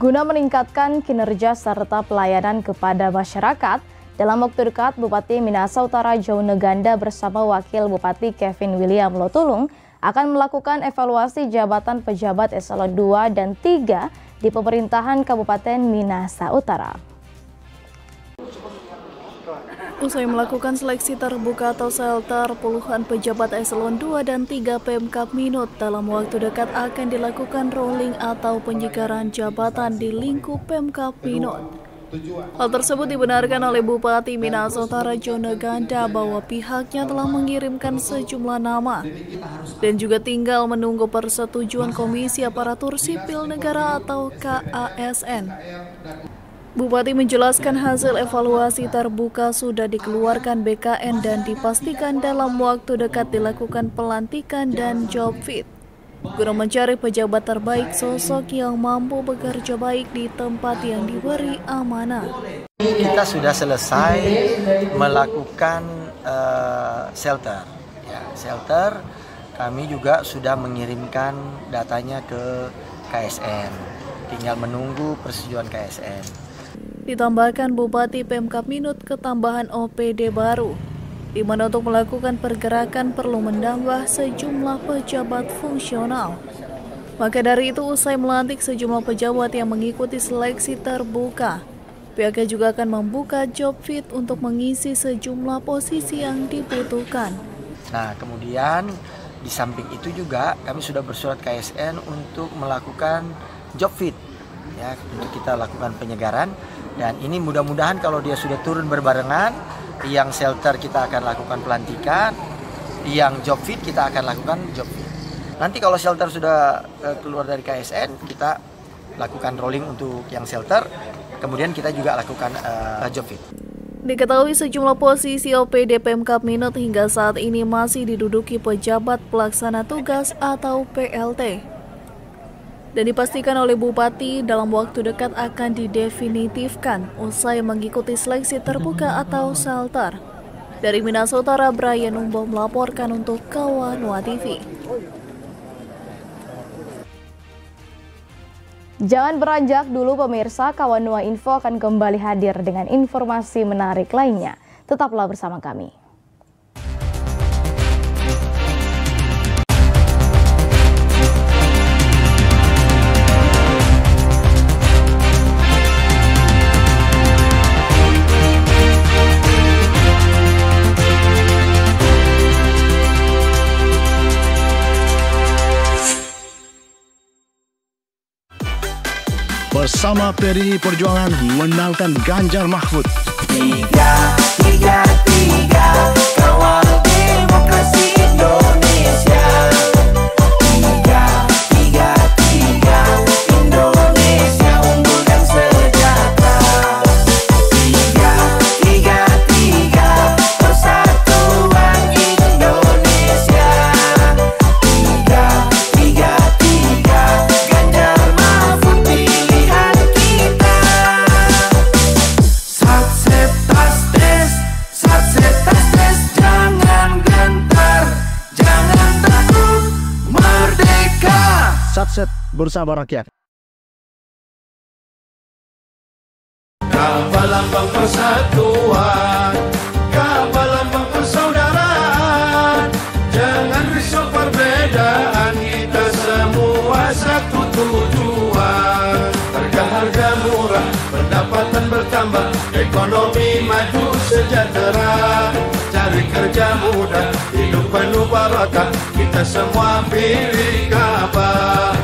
Guna meningkatkan kinerja serta pelayanan kepada masyarakat, dalam waktu dekat Bupati Minahasa Utara Jone Ganda bersama Wakil Bupati Kevin William Lotulung akan melakukan evaluasi jabatan pejabat eselon 2 dan 3 di pemerintahan Kabupaten Minahasa Utara. Usai melakukan seleksi terbuka atau shelter, puluhan pejabat eselon 2 dan 3 Pemkab Minut dalam waktu dekat akan dilakukan rolling atau penyegaran jabatan di lingkup Pemkab Minut. Hal tersebut dibenarkan oleh Bupati Minahasa Utara Jone Ganda bahwa pihaknya telah mengirimkan sejumlah nama dan juga tinggal menunggu persetujuan Komisi Aparatur Sipil Negara atau KASN. Bupati menjelaskan hasil evaluasi terbuka sudah dikeluarkan BKN dan dipastikan dalam waktu dekat dilakukan pelantikan dan job fit guna mencari pejabat terbaik, sosok yang mampu bekerja baik di tempat yang diberi amanah. Kita sudah selesai melakukan shelter. Ya, shelter kami juga sudah mengirimkan datanya ke KSN. Tinggal menunggu persetujuan KSN. Ditambahkan Bupati Pemkab Minut ketambahan OPD baru, di mana untuk melakukan pergerakan perlu menambah sejumlah pejabat fungsional. Maka dari itu, usai melantik sejumlah pejabat yang mengikuti seleksi terbuka, pihaknya juga akan membuka job fit untuk mengisi sejumlah posisi yang dibutuhkan. Nah, kemudian di samping itu juga kami sudah bersurat KSN untuk melakukan job fit, ya, untuk kita lakukan penyegaran. Dan ini mudah-mudahan kalau dia sudah turun berbarengan, yang shelter kita akan lakukan pelantikan, yang job fit kita akan lakukan job fit. Nanti kalau shelter sudah keluar dari KSN, kita lakukan rolling untuk yang shelter, kemudian kita juga lakukan job fit. Diketahui sejumlah posisi OPD Pemkab Minut hingga saat ini masih diduduki pejabat pelaksana tugas atau PLT. Dan dipastikan oleh Bupati dalam waktu dekat akan didefinitifkan usai mengikuti seleksi terbuka atau shelter. Dari Minahasa Utara, Brian Umbo melaporkan untuk Kawanua TV. Jangan beranjak dulu pemirsa, Kawanua Info akan kembali hadir dengan informasi menarik lainnya. Tetaplah bersama kami. Bersama PDI Perjuangan menangkan Ganjar Mahfud. 3-3-3 kawal demokrasi Indonesia. 3-3-3 Indonesia unggul dan sejahtera. 3-3-3 persatuan Indonesia. 3-3-3 Ganjar Mahfud pilihan kita. Satset tas tes, jangan gentar, jangan takut, merdeka. Satset bersama rakyat. Kapal lambang persatuan, kapal lambang persaudaraan. Jangan risau perbedaan, kita semua satu tujuan. Harga-harga murah, pendapatan bertambah, ekonomi maju sejahtera. Cari kerja mudah, hidup penuh barakah, kita semua pilih kabar.